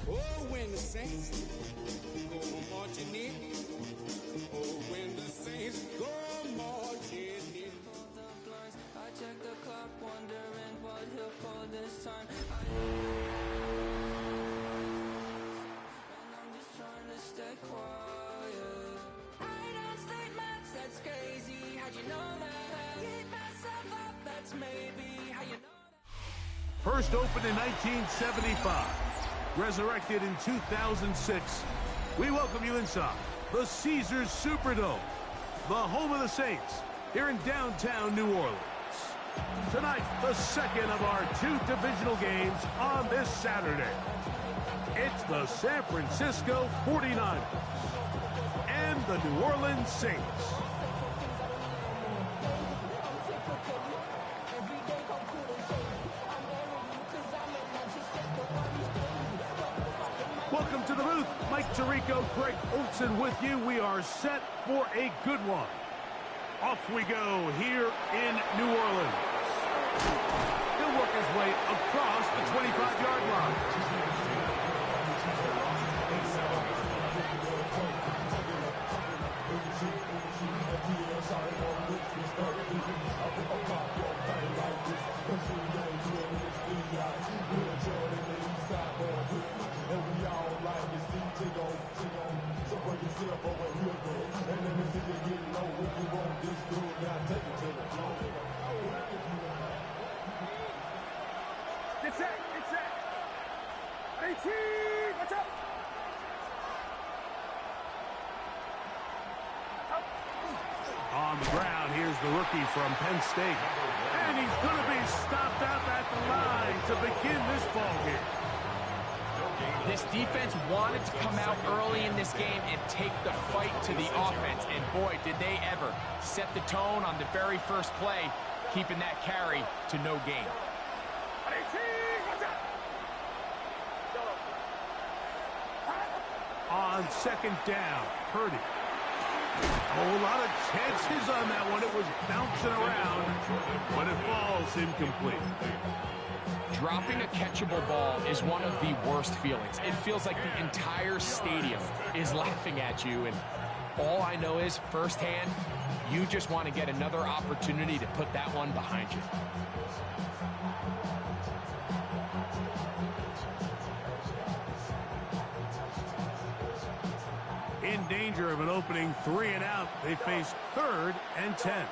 Oh, when the saints go marching in. Oh, when the saints go marching in. I check the clock, wondering what he'll pull this time. And I'm just trying to stay quiet. I don't state maps, that's crazy. How'd you know that? Keep myself up, that's maybe how you know that. First opened in 1975, resurrected in 2006. We welcome you inside the Caesars Superdome, the home of the Saints, here in downtown New Orleans. Tonight, the second of our two divisional games on this Saturday. It's the San Francisco 49ers and the New Orleans Saints. Welcome to the booth. Mike Tirico, Greg Olson with you. We are set for a good one. Off we go here in New Orleans. He'll work his way across the 25-yard line. Get set! 18! Watch out! On the ground, here's the rookie from Penn State. And he's going to be stopped out at the line to begin this ball game. This defense wanted to come out early in this game and take the fight to the offense. And boy, did they ever set the tone on the very first play, keeping that carry to no gain. On second down, Purdy. A whole lot of chances on that one. It was bouncing around, but it falls incomplete. Dropping a catchable ball is one of the worst feelings. It feels like the entire stadium is laughing at you, and all I know is firsthand, you just want to get another opportunity to put that one behind you. In danger of an opening 3 and out, they face 3rd and 10.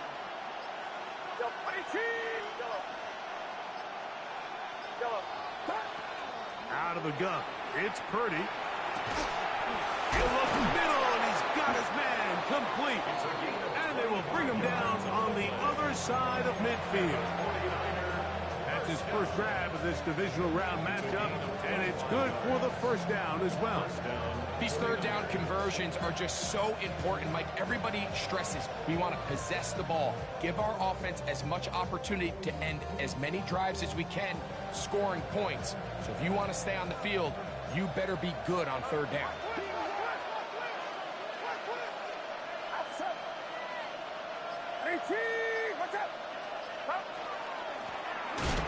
Out of the gun, it's Purdy. He'll look middle, and he's got his man complete. And they will bring him down on the other side of midfield. That's his first grab of this divisional round matchup, and it's good for the first down as well. These third down conversions are just so important. Like everybody stresses, we want to possess the ball, give our offense as much opportunity to end as many drives as we can, scoring points. So if you want to stay on the field, you better be good on third down.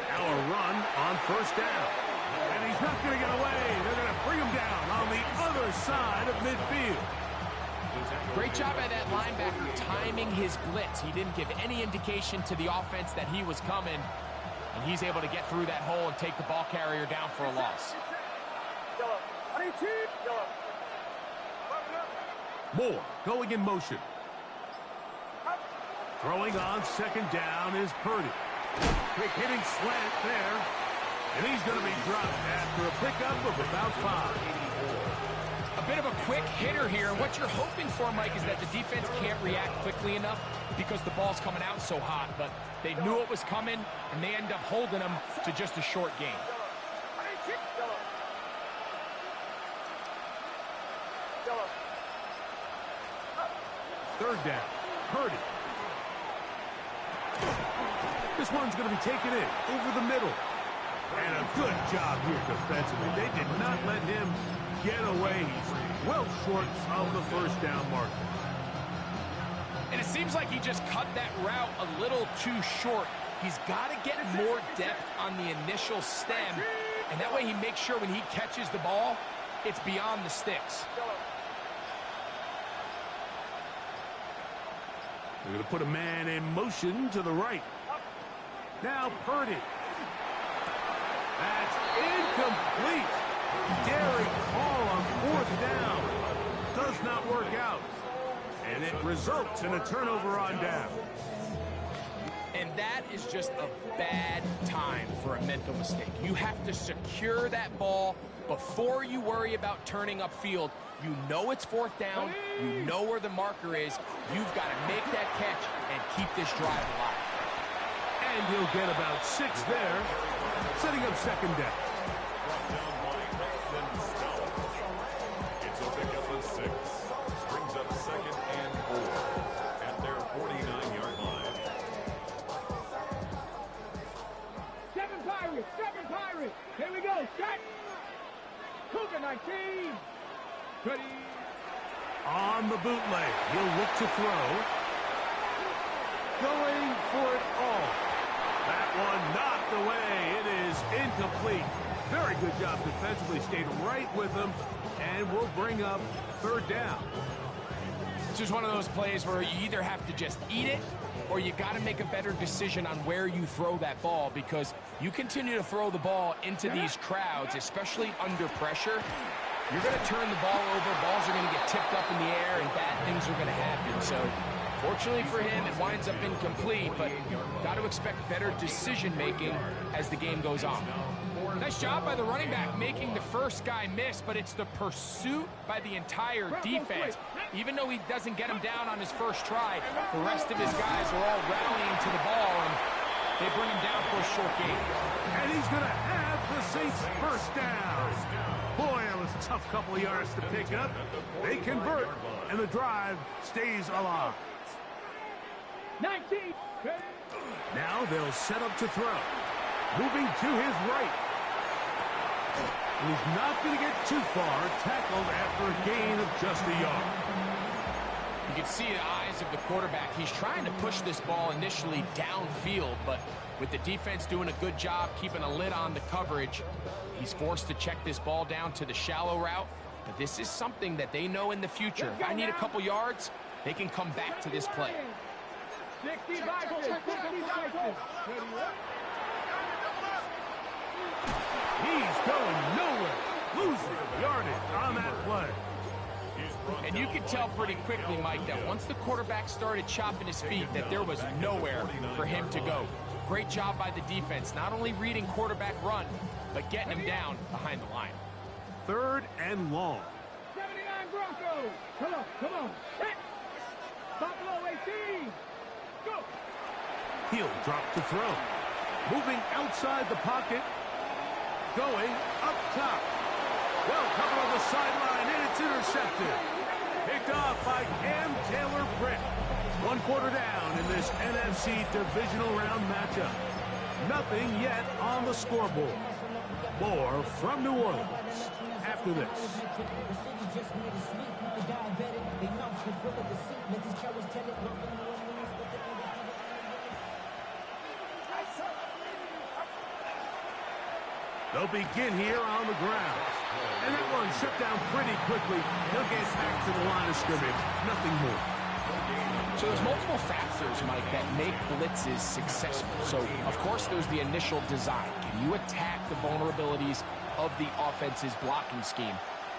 Now a run on first down. And he's not going to get away. They're going to bring him down on the other side of midfield. Great job by that linebacker timing his blitz. He didn't give any indication to the offense that he was coming, and he's able to get through that hole and take the ball carrier down for a loss. Moore going in motion. Throwing on second down is Purdy. Quick hitting slant there. And he's going to be dropped after a pickup of about 5. A bit of a quick hitter here. What you're hoping for, Mike, is that the defense can't react quickly enough because the ball's coming out so hot. But they knew it was coming, and they end up holding them to just a short gain. Third down, Purdy. This one's going to be taken in over the middle. And a good job here defensively. They did not let him get away. He's well short of the first down mark. And it seems like he just cut that route a little too short. He's got to get more depth on the initial stem And that way he makes sure when he catches the ball, it's beyond the sticks. They're going to put a man in motion to the right. Now Purdy. That's incomplete. Daring call on 4th down. Does not work out. And it results in a turnover on down. And that is just a bad time for a mental mistake. You have to secure that ball before you worry about turning upfield. You know it's 4th down. You know where the marker is. You've got to make that catch and keep this drive alive. And he'll get about 6 there, setting up 2nd down. It's a pickup of 6. Brings up 2nd and 4 at their 49-yard line. 7 Pirates. Here we go. Set. Cougar 19. Ready. On the bootleg, he'll look to throw. Going for it all. That one knocked away. It is incomplete. Very good job defensively. Stayed right with him. And will bring up 3rd down. This is one of those plays where you either have to just eat it or you got to make a better decision on where you throw that ball, because you continue to throw the ball into these crowds, especially under pressure, you're going to turn the ball over, balls are going to get tipped up in the air, and bad things are going to happen. So fortunately for him, it winds up incomplete, but got to expect better decision-making as the game goes on. Nice job by the running back making the first guy miss, but it's the pursuit by the entire defense. Even though he doesn't get him down on his first try, the rest of his guys are all rallying to the ball, and they bring him down for a short gain. And he's going to have the Saints 1st down. Boy, that was a tough couple of yards to pick up. They convert, and the drive stays alive. 19. Now they'll set up to throw. Moving to his right. And he's not going to get too far, tackled after a gain of just a yard. You can see the eyes of the quarterback. He's trying to push this ball initially downfield, but with the defense doing a good job keeping a lid on the coverage, he's forced to check this ball down to the shallow route. But this is something that they know in the future. If I need a couple yards, they can come back to this play. 60 boxes. 60 boxes. He's going nowhere. Losing yardage on that play. And you can tell pretty quickly, Mike, that once the quarterback started chopping his feet, that there was nowhere for him to go. Great job by the defense, not only reading quarterback run, but getting him down behind the line. 3rd and long. 79 Broncos. Come on. Hit. Buffalo 18. Go. He'll drop to throw. Moving outside the pocket. Going up top. Well covered on the sideline, and it's intercepted. Picked off by Cam Taylor-Britt. 1 quarter down in this NFC divisional round matchup. Nothing yet on the scoreboard. More from New Orleans after this. They'll begin here on the ground. And that one shut down pretty quickly. He'll get back to the line of scrimmage. Nothing more. So there's multiple factors, Mike, that make blitzes successful. So, of course, there's the initial design. Can you attack the vulnerabilities of the offense's blocking scheme?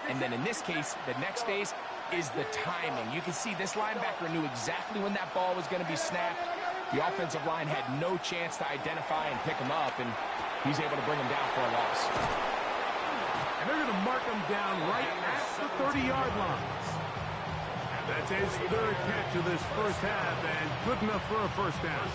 And then in this case, the next phase is the timing. You can see this linebacker knew exactly when that ball was going to be snapped. The offensive line had no chance to identify and pick him up, and he's able to bring him down for a loss. And they're going to mark him down right at the 30-yard line. That's his 3rd catch of this first half, and good enough for a 1st down.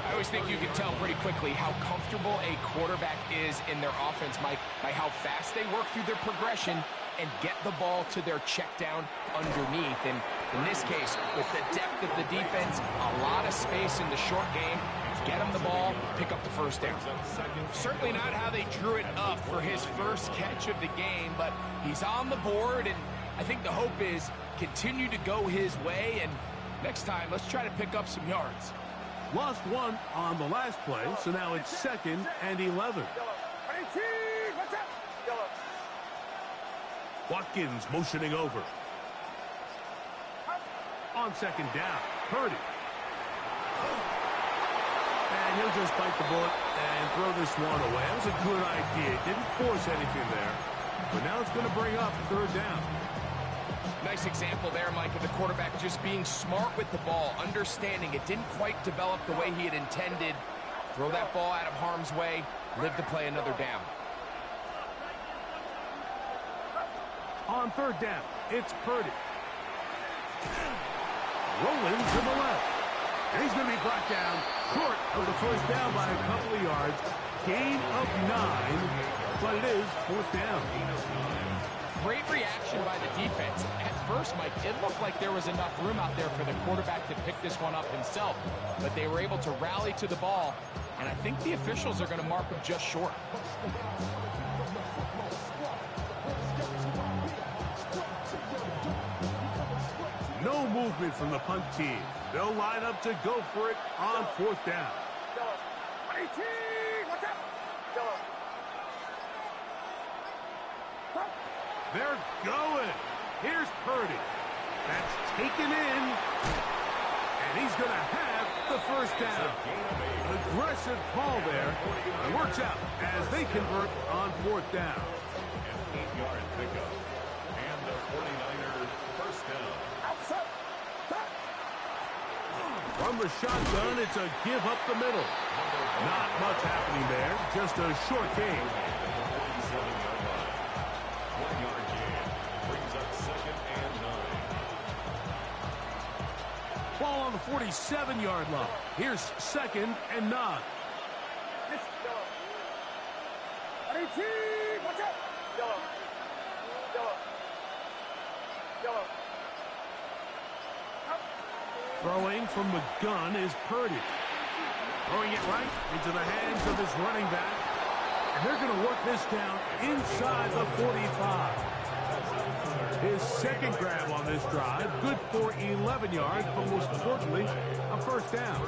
I always think you can tell pretty quickly how comfortable a quarterback is in their offense, Mike, by how fast they work through their progression and get the ball to their check down underneath. And in this case, with the depth of the defense, a lot of space in the short game, get him the ball, pick up the 1st down. Certainly not how they drew it up for his first catch of the game, but he's on the board, and I think the hope is continue to go his way, and next time, let's try to pick up some yards. Lost 1 on the last play, so now it's 2nd and 11. 18. Watkins motioning over. On second down, Purdy. And he'll just bite the bullet and throw this one away. That was a good idea. Didn't force anything there. But now it's going to bring up third down. Nice example there, Mike, of the quarterback just being smart with the ball, understanding it didn't quite develop the way he had intended. Throw that ball out of harm's way, live to play another down. On third down, it's Purdy. Rolling to the left. And he's going to be brought down short of the first down by a couple of yards. Gain of 9, but it is fourth down. Great reaction by the defense. At first, Mike, it looked like there was enough room out there for the quarterback to pick this one up himself, but they were able to rally to the ball, and I think the officials are going to mark him just short. No movement from the punt team. They'll line up to go for it on fourth down. They're going. Here's Purdy. That's taken in. And he's going to have the first down. Aggressive call there. It works out as they convert on fourth down. An 8-yard pickup. And the 49ers first down. From the shotgun, it's a give up the middle. Not much happening there. Just a short gain. 47-yard line. 1-yard gain. Brings up second and 9. Ball on the 47-yard line. Here's second and 9. Throwing from the gun is Purdy. Throwing it right into the hands of his running back. And they're going to work this down inside the 45. His second grab on this drive, good for 11 yards, but most importantly, a first down.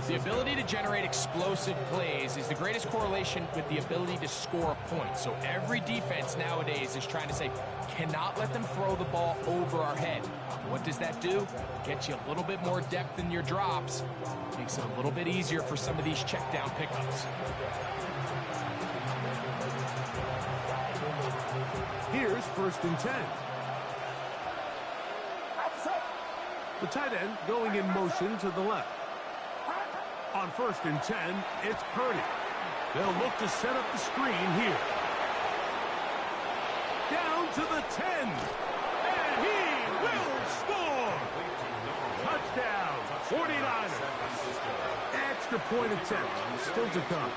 The ability to generate explosive plays is the greatest correlation with the ability to score points. So every defense nowadays is trying to say, cannot let them throw the ball over our head. What does that do? Gets you a little bit more depth in your drops. Makes it a little bit easier for some of these check down pickups. Here's first and 10. The tight end going in motion to the left. On first and 10, it's Purdy. They'll look to set up the screen here. Down to the 10. And he will score. Touchdown, 49ers. Extra point attempt still to come.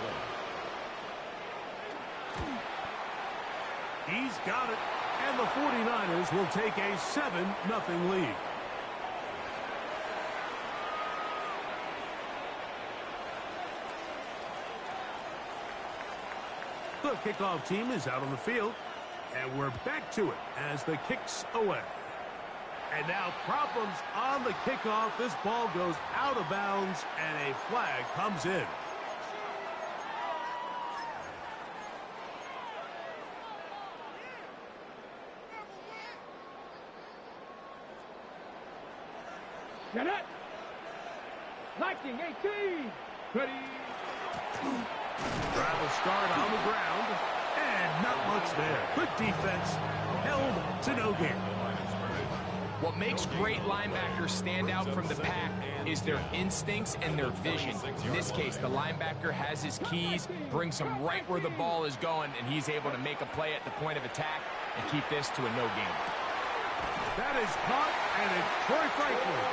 He's got it. And the 49ers will take a 7-0 lead. The kickoff team is out on the field, and we're back to it as the kick's away. And now problems on the kickoff. This ball goes out of bounds, and a flag comes in. Get it! 19-18. Ready. Drive will start on the ground, and not much there. Good defense, held to no gain. What makes great linebackers stand out from the pack is their instincts and their vision. In this case, the linebacker has his keys, brings him right where the ball is going, and he's able to make a play at the point of attack and keep this to a no gain. That is caught, and it's Troy Franklin.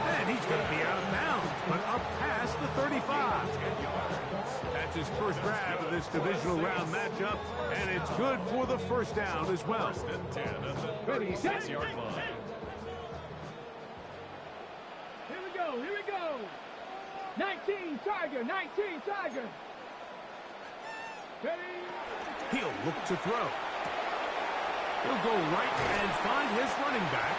And he's going to be out of bounds, but up past the 35. That's his first grab of this divisional round matchup, and it's good for the first down as well. First and 10 at the Ready, set. 36-yard line. Here we go, here we go. 19 Tiger, 19 Tiger. Ready. He'll look to throw. He'll go right and find his running back.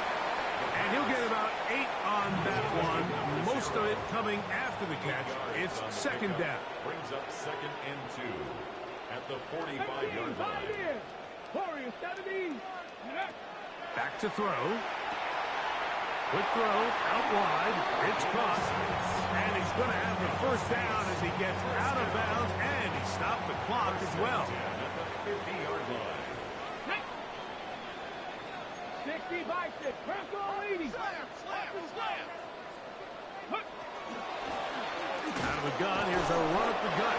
And he'll get about 8 on that one. Most of it coming after the catch. It's second down. Brings up second and 2 at the 45-yard line. Warrior 70. Back to throw. Quick throw, out wide. It's caught. And he's going to have the first down as he gets out of bounds. And he stopped the clock as well. 50-yard line. 60 by 6. Bronco 80. Out of the gun, here's a run at the gut.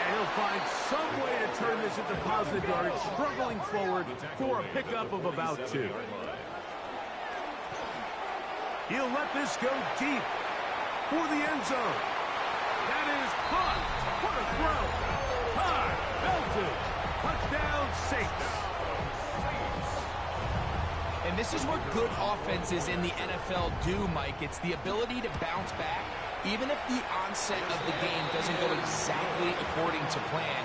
And he'll find some way to turn this into positive yardage, struggling forward for a pickup of about 2. He'll let this go deep for the end zone. That is caught. What a throw. High, belted. Touchdown, Saints. And this is what good offenses in the NFL do, Mike. It's the ability to bounce back. Even if the onset of the game doesn't go exactly according to plan,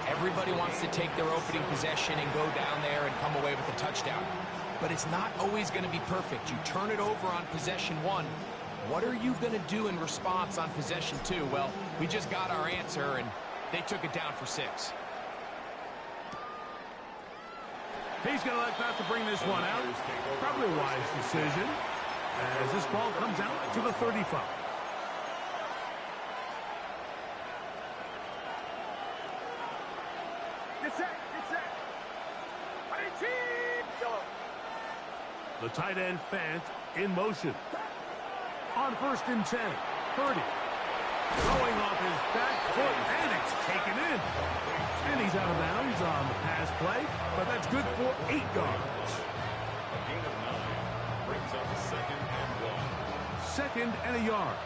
everybody wants to take their opening possession and go down there and come away with a touchdown. But it's not always going to be perfect. You turn it over on possession 1. What are you going to do in response on possession 2? Well, we just got our answer, and they took it down for 6. He's going to elect not to bring this one out. Probably a wise decision as this ball comes out to the 35. Get set. The tight end, Fant, in motion. On 1st and 10, Purdy. Throwing off his back foot, and it's taken in. And he's out of bounds on the pass play, but that's good for 8 yards. A gain of 9 brings up a 2nd and 1. 2nd and a yard.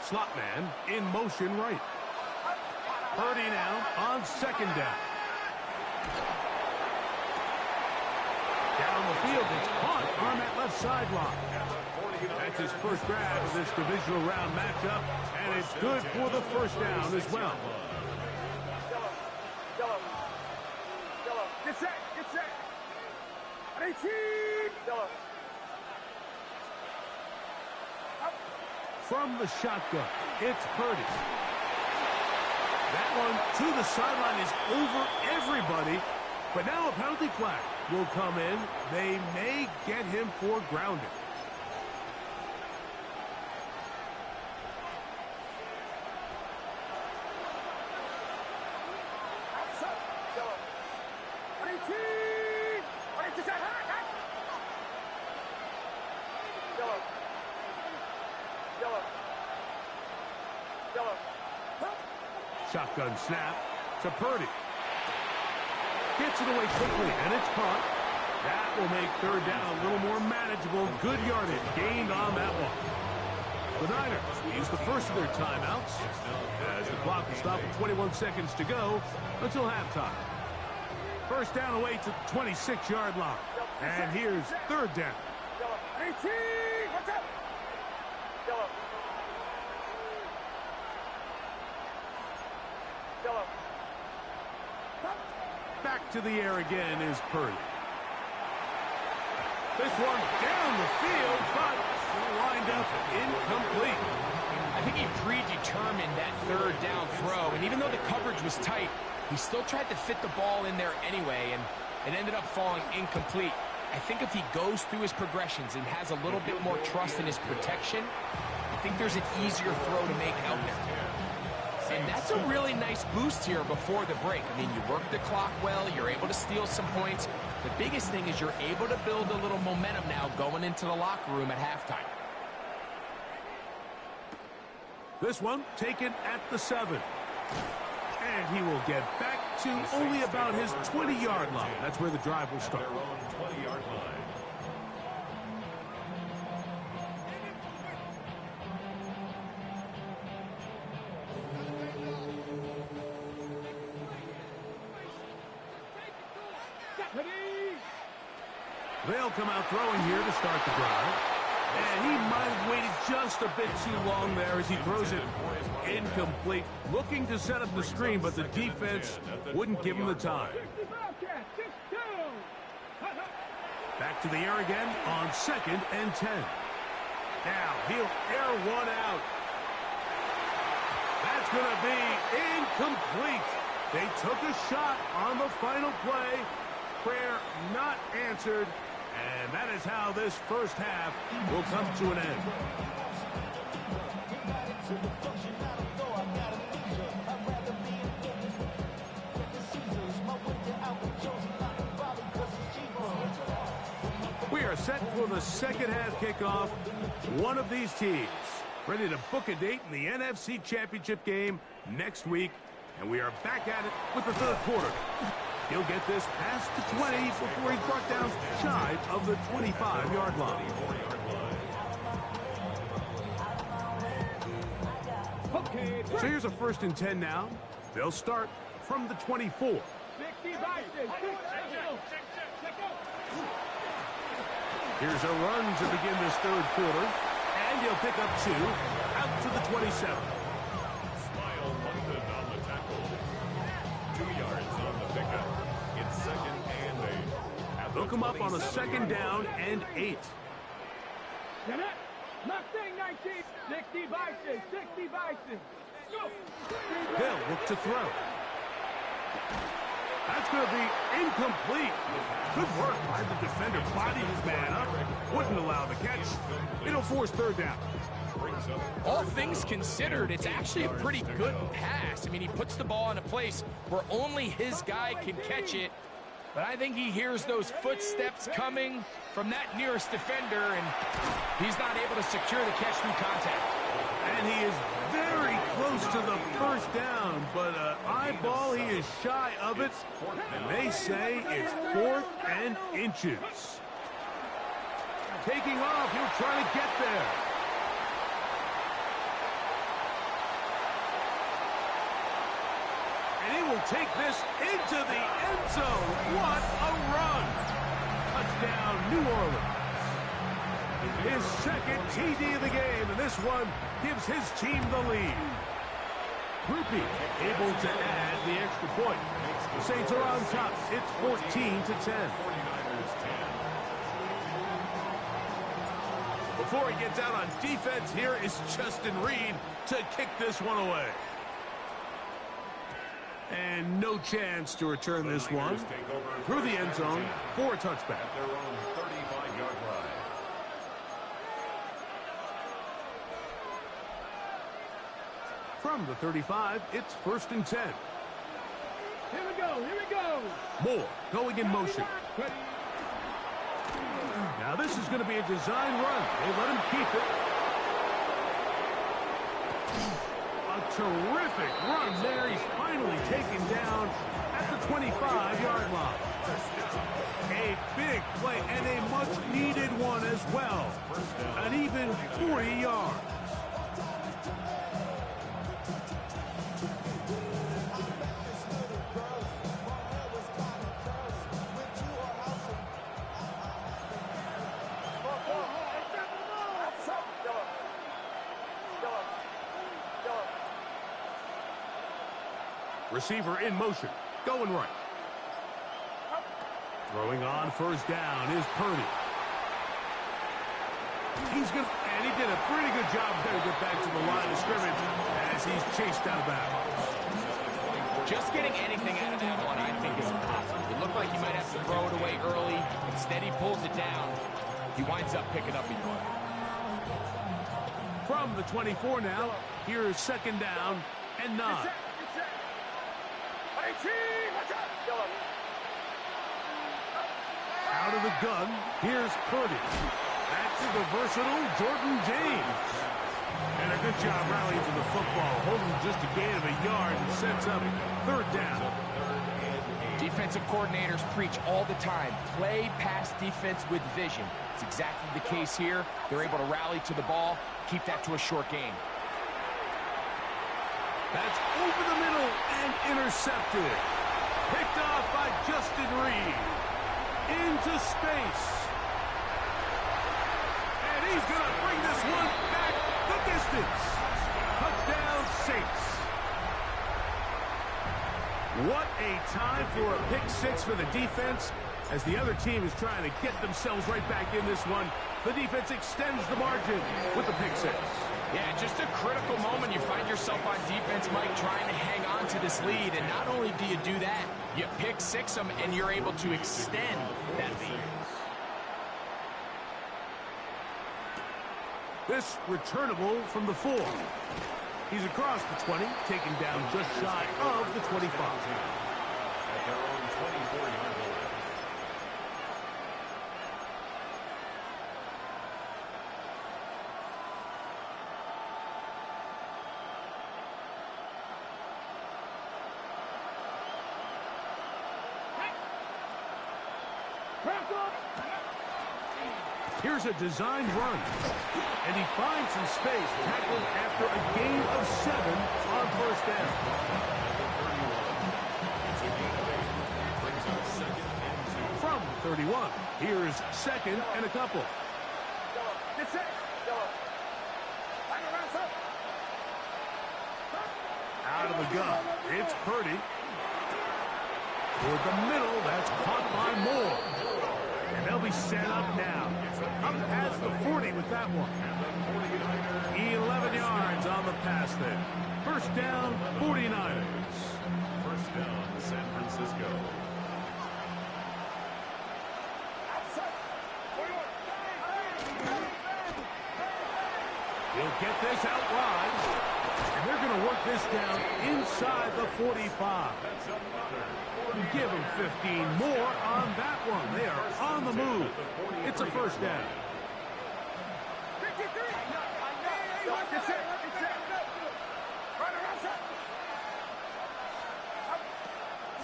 Slot man in motion right. Purdy now on 2nd down. Down the field, it's caught on that left sideline. That's his first grab of this divisional round matchup, and it's good for the first down as well. Get set. 18. From the shotgun, it's Purdy. That one to the sideline is over everybody, but now a penalty flag will come in. They may get him for grounding. Shotgun snap to Purdy. Gets it away quickly, and it's caught. That will make 3rd down a little more manageable. Good yardage gained on that one. The Niners will use the first of their timeouts as the clock will stop with 21 seconds to go until halftime. First down away to the 26-yard line. And here's 3rd down. 18. What's up? Back to the air again is Purdy. This one down the field, but lined up incomplete. I think he predetermined that 3rd down throw, and even though the coverage was tight, he still tried to fit the ball in there anyway, and it ended up falling incomplete. I think if he goes through his progressions and has a little bit more trust in his protection, I think there's an easier throw to make out there. And that's a really nice boost here before the break. I mean, you work the clock well, you're able to steal some points. The biggest thing is you're able to build a little momentum now going into the locker room at halftime. This one taken at the 7. And he will get back to only about his 20-yard line. That's where the drive will start. Their own 20-yard line. They'll come out throwing here to start the drive. And he might have waited just a bit too long there as he throws it incomplete. Looking to set up the screen, but the defense wouldn't give him the time. Back to the air again on 2nd and 10. Now he'll air one out. That's It's going to be incomplete. They took a shot on the final play. Prayer not answered. And that is how this first half will come to an end. We are set for the second half kickoff. One of these teams ready to book a date in the NFC Championship game next week. And we are back at it with the third quarter. He'll get this past the 20 before he's brought down shy of the 25-yard line. So here's a 1st and 10 now. They'll start from the 24. Here's a run to begin this third quarter. And he'll pick up 2 out to the 27. Smile London on the tackle. 2 yards on the pickup. It's 2nd and 8. They'll come up on a 2nd down and 8. Mustang 19, 60 Bison, 60 Bison. Hill look to throw. That's going to be incomplete. Good work by the defender. Bodied his man up. Wouldn't allow the catch. It'll force 3rd down. All things considered, it's actually a pretty good pass. I mean, he puts the ball in a place where only his guy can catch it. But I think he hears those footsteps coming from that nearest defender, and he's not able to secure the catch through contact. And he is very close to the 1st down, but eyeball, he is shy of it. And they say it's 4th and inches. Taking off, he'll try to get there. And he will take this into the end zone. What a run! Touchdown, New Orleans. His 2nd TD of the game, and this one gives his team the lead. Grupe able to add the extra point. The Saints are on top. It's 14-10. Before he gets out on defense, here is Justin Reed to kick this one away. And no chance to return this one through the end zone for a touchback. At their own 35-yard line. From the 35, it's 1st and 10. Here we go, here we go. Moore going in motion. Now this is going to be a design run. They let him keep it. A terrific run there. He's finally taken down at the 25-yard line. A big play and a much-needed one as well. An even 40 yards. Receiver in motion, going right. Throwing on 1st down is Purdy. And he did a pretty good job there to get back to the line of scrimmage as he's chased out of bounds. Just getting anything out of that one, I think, is impossible. It looked like he might have to throw it away early. Instead, he pulls it down. He winds up picking up a yard. From the 24 now, here's 2nd down and 9. Out of the gun, here's Purdy. Back to the versatile Jordan James. And a good job rallying to the football, holding just a gain of a yard and sets up 3rd down. Defensive coordinators preach all the time, play pass defense with vision. It's exactly the case here. They're able to rally to the ball, keep that to a short gain. That's over the middle and intercepted. Picked off by Justin Reed. Into space. And he's going to bring this one back the distance. Touchdown, Saints. What a time for a pick 6 for the defense. As the other team is trying to get themselves right back in this one, the defense extends the margin with the pick 6. Yeah, just a critical moment. You find yourself on defense, Mike, trying to hang on to this lead. And not only do you do that, you pick six them, and you're able to extend that lead. This returnable from the 4. He's across the 20, taken down just shy of the 25. At their own 24-yard line. Here's a designed run, and he finds some space, tackled after a gain of 7 on first down. From 31, here's second and a couple. Out of the gun, it's Purdy. Toward the middle, that's caught by Moore. And they'll be set up now. Up past the 40 with that one. 11 yards on the pass there. First down, 49ers. First down, San Francisco. He'll get this out wide. And they're going to work this down inside the 45. Give them 15 more on that one. They are on the move. It's a first down.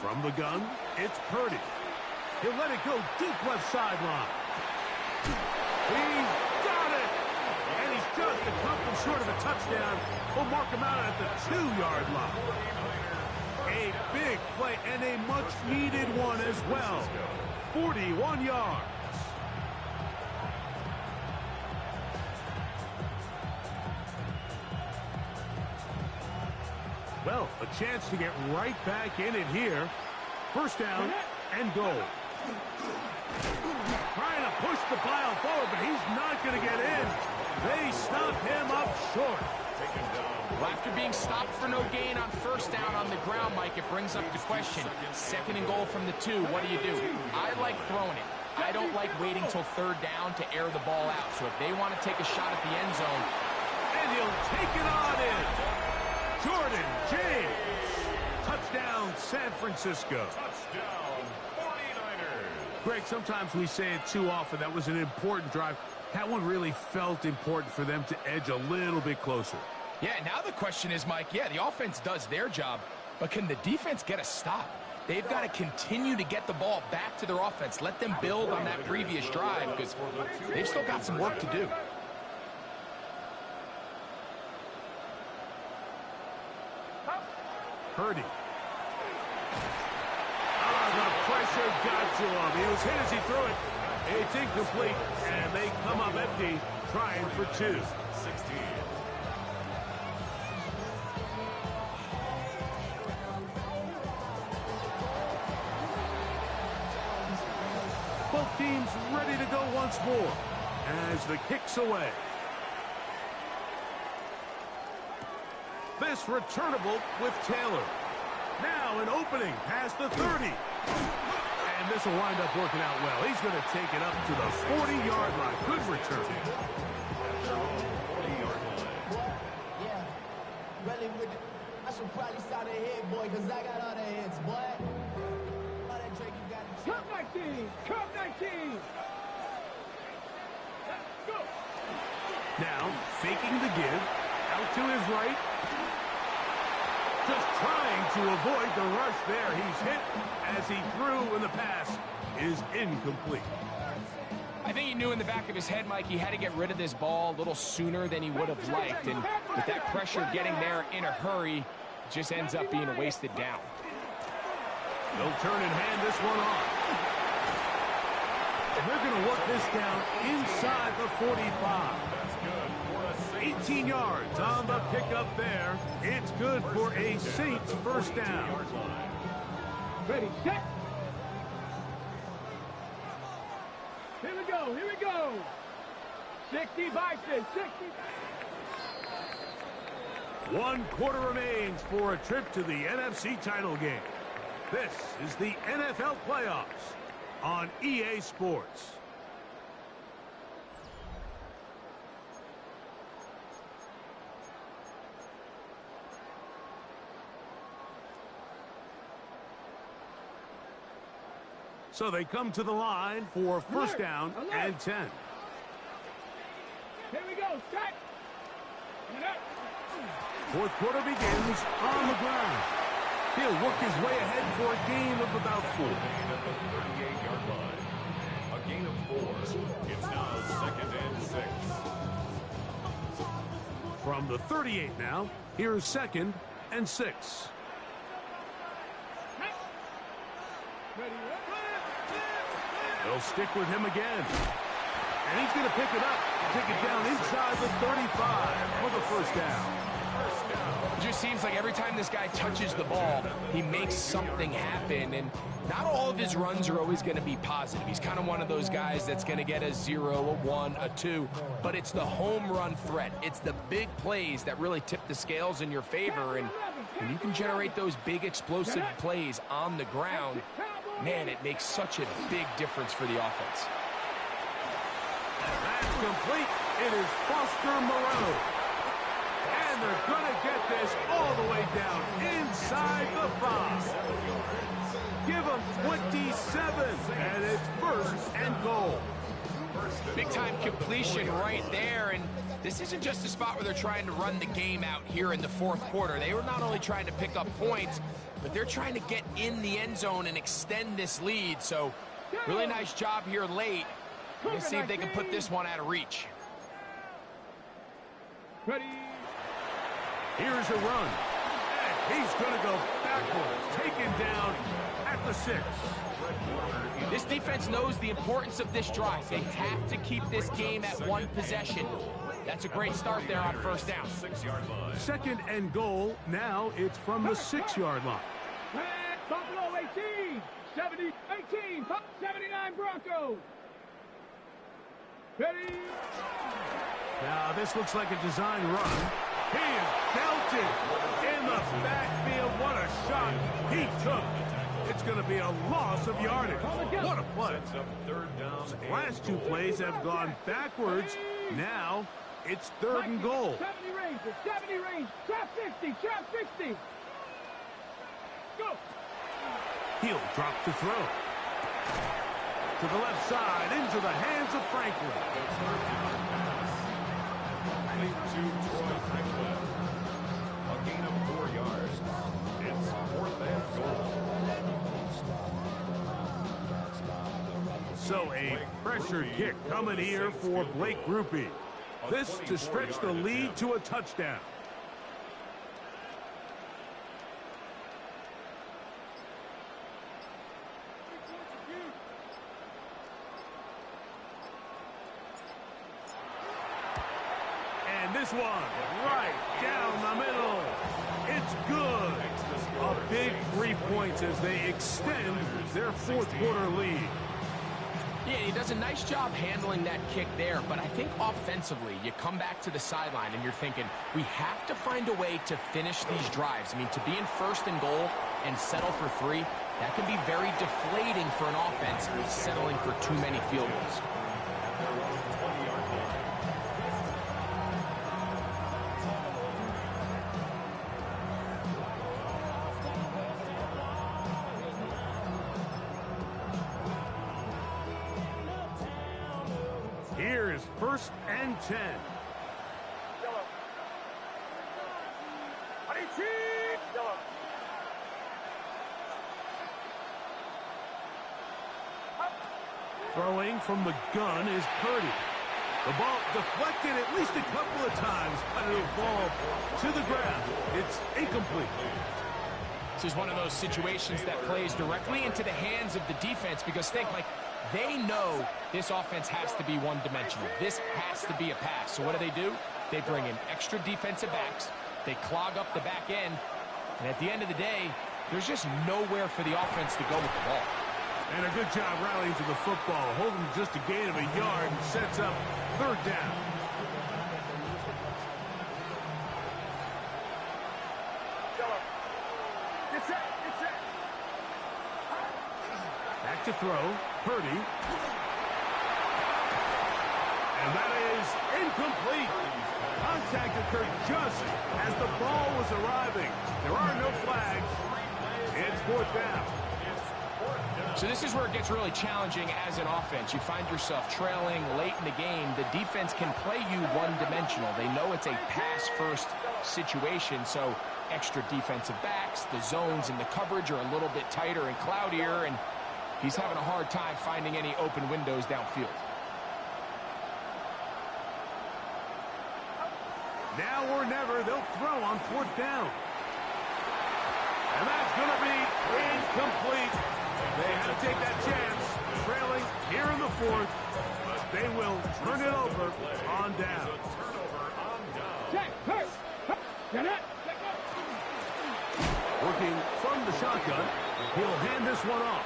From the gun, it's Purdy. He'll let it go deep left sideline. He's got it! And he's just a couple short of a touchdown. We'll mark him out at the 2-yard line. A big play and a much-needed one as well. 41 yards. Well, a chance to get right back in it here. First down and goal. Trying to push the pile forward, but he's not going to get in. They stop him up short. Well, after being stopped for no gain on first down on the ground, Mike, it brings up the question. Second and goal from the 2, what do you do? I like throwing it. I don't like waiting till third down to air the ball out. So if they want to take a shot at the end zone. And he'll take it on in. Jordan James. Touchdown, San Francisco. Touchdown, 49ers. Greg, sometimes we say it too often. That was an important drive. That one really felt important for them to edge a little bit closer. Yeah, now the question is, Mike, yeah, the offense does their job, but can the defense get a stop? They've got to continue to get the ball back to their offense. Let them build on that previous drive because they've still got some work to do. Purdy. The pressure got to him. He was hit as he threw it. It's incomplete, and they come up empty, trying for 2. 16. Both teams ready to go once more as the kick's away. This returnable with Taylor. Now an opening past the 30. And this will wind up working out well. He's going to take it up to the 40-yard line. Good return. 40-yard line. Yeah, really with it. I should probably start a head, boy, because I got all the heads, boy. All that Drake, you got it. Cup 19! Cup 19! Let's go! Now, faking the give. Out to his right. Just trying to avoid the rush there. He's hit as he threw, and the pass is incomplete. I think he knew in the back of his head, Mike, he had to get rid of this ball a little sooner than he would have liked. And with that pressure getting there in a hurry, it just ends up being a wasted down. They'll turn and hand this one off. And they're going to work this down inside the 45. 18 yards on the pickup there. It's good for a Saints first down. Ready, set! Here we go, here we go! 60 Bison, 60. 1 quarter remains for a trip to the NFC title game. This is the NFL playoffs on EA Sports. So they come to the line for first down and 10. Here we go, set. Fourth quarter begins on the ground. He'll work his way ahead for a gain of about 4. Gain at the 38-yard line. A gain of 4. It's now second and 6. From the 38 now, here's second and 6. They'll stick with him again. And he's going to pick it up, take it down inside the 35 for the first down. It just seems like every time this guy touches the ball, he makes something happen. And not all of his runs are always going to be positive. He's kind of one of those guys that's going to get a 0, a 1, a 2. But it's the home run threat. It's the big plays that really tip the scales in your favor. And when you can generate those big explosive plays on the ground, man, it makes such a big difference for the offense. That's complete. It is Foster Moreau. And they're going to get this all the way down inside the 5. Give them 27, and it's first and goal. Big-time completion right there, and this isn't just a spot where they're trying to run the game out here in the fourth quarter. They were not only trying to pick up points, but they're trying to get in the end zone and extend this lead. So really nice job here late. Let's see if they can put this one out of reach. Ready. Here's a run. And he's going to go backwards, taken down at the 6. This defense knows the importance of this drive. They have to keep this game at 1 possession. That's a great start there on first down. 6-yard line. Second and goal. Now it's from the 6-yard line. Buffalo 18, 70, 18, 79 Broncos. Ready. Now this looks like a design run. He is belted in the backfield. What a shot he took. It's going to be a loss of yardage. What a play. Third down. The last 2 plays have gone backwards. Now it's third and goal. 70 range, 70 range. Trap 60, trap 60. Go. He'll drop to throw. To the left side, into the hands of Franklin. To Troy Franklin. A gain of 4 yards. It's fourth and goal. So a pressure kick coming here for Blake Grupe. This to stretch the lead to a touchdown. And this one right down the middle. It's good. A big 3 points as they extend their fourth quarter lead. Yeah, he does a nice job handling that kick there, but I think offensively, you come back to the sideline and you're thinking, we have to find a way to finish these drives. I mean, to be in first and goal and settle for 3, that can be very deflating for an offense, settling for too many field goals. Here's first and 10. Throwing from the gun is Purdy. The ball deflected at least a couple of times, but it'll fall to the ground. It's incomplete. This is one of those situations that plays directly into the hands of the defense because think, like, they know this offense has to be one-dimensional. This has to be a pass. So what do? They bring in extra defensive backs. They clog up the back end. And at the end of the day, there's just nowhere for the offense to go with the ball. And a good job rallying to the football, holding just a gain of a yard and sets up third down. Back to throw. Purdy. And that is incomplete. Contact occurred just as the ball was arriving. There are no flags. It's fourth down. So this is where it gets really challenging as an offense. You find yourself trailing late in the game. The defense can play you one-dimensional. They know it's a pass-first situation, so extra defensive backs, the zones and the coverage are a little bit tighter and cloudier, and he's having a hard time finding any open windows downfield. Now or never, they'll throw on fourth down. And that's going to be incomplete. They had to take that chance, trailing here in the fourth. They will turn it over on down. Working from the shotgun, he'll hand this one off.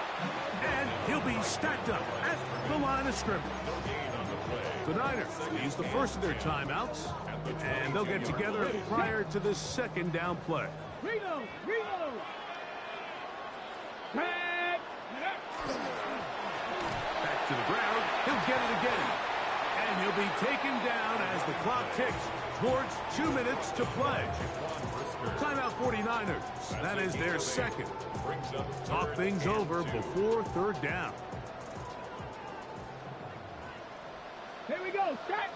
And he'll be stacked up at the line of scrimmage. The Niners use the first of their timeouts, and they'll get together prior to this second down play. Reload! Back to the ground. He'll get it again. And he'll be taken down as the clock ticks towards 2 minutes to play. Timeout 49ers. That is their second. Talk things over before third down. Here we go, set!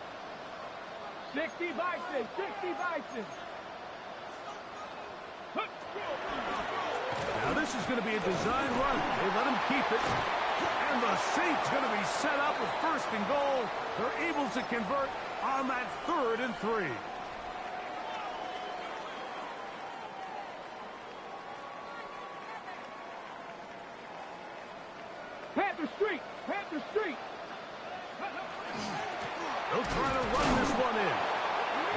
60 Bison, 60 Bison. Now this is going to be a design run. They let him keep it. And the Saints going to be set up with first and goal. They're able to convert on that 3rd and 3. Panther Street! Panther Street! They'll try to run this one in.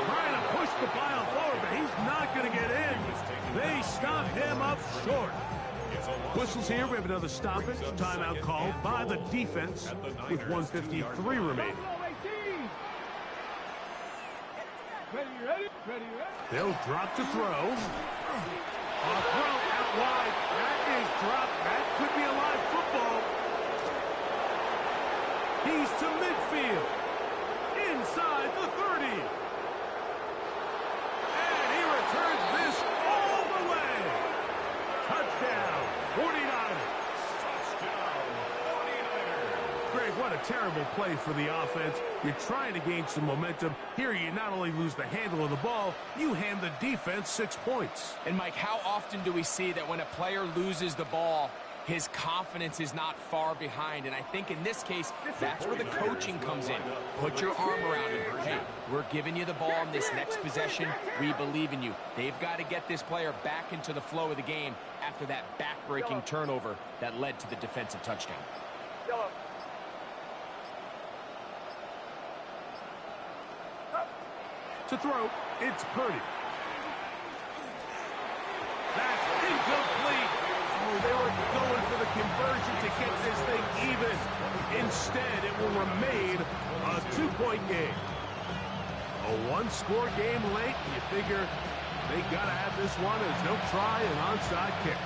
Trying to push the pile forward, but he's not going to get in. They stop him up short. Whistles here. We have another stoppage. Timeout called by the defense with 1:53 remaining. Ready? They'll drop to throw. A throw out wide. That is dropped. That could be a live football. He's to midfield. Inside the 30. And he returns this all the way. Touchdown, 49ers. Greg, what a terrible play for the offense. You're trying to gain some momentum. Here you not only lose the handle of the ball, you hand the defense 6 points. And Mike, how often do we see that when a player loses the ball, his confidence is not far behind? And I think in this case, that's where the coaching comes in. Put your arm around him. Hey, we're giving you the ball in this next possession. We believe in you. They've got to get this player back into the flow of the game after that back-breaking turnover that led to the defensive touchdown. To throw, it's Purdy. That's incomplete. Oh, they were going for the conversion to get this thing even. Instead, it will remain a 2-point game. A 1-score game late. You figure they got to have this one as they'll try an onside kick.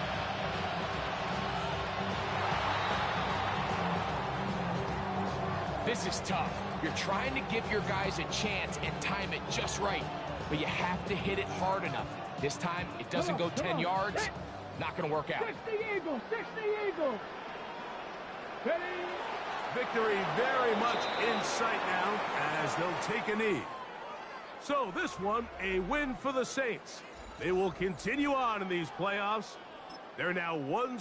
This is tough. You're trying to give your guys a chance and time it just right, but you have to hit it hard enough. This time, it doesn't go 10 yards. Not going to work out. 60 Eagles! 60 Eagles! Ready? Victory very much in sight now as they'll take a knee. So this one, a win for the Saints. They will continue on in these playoffs. They're now 1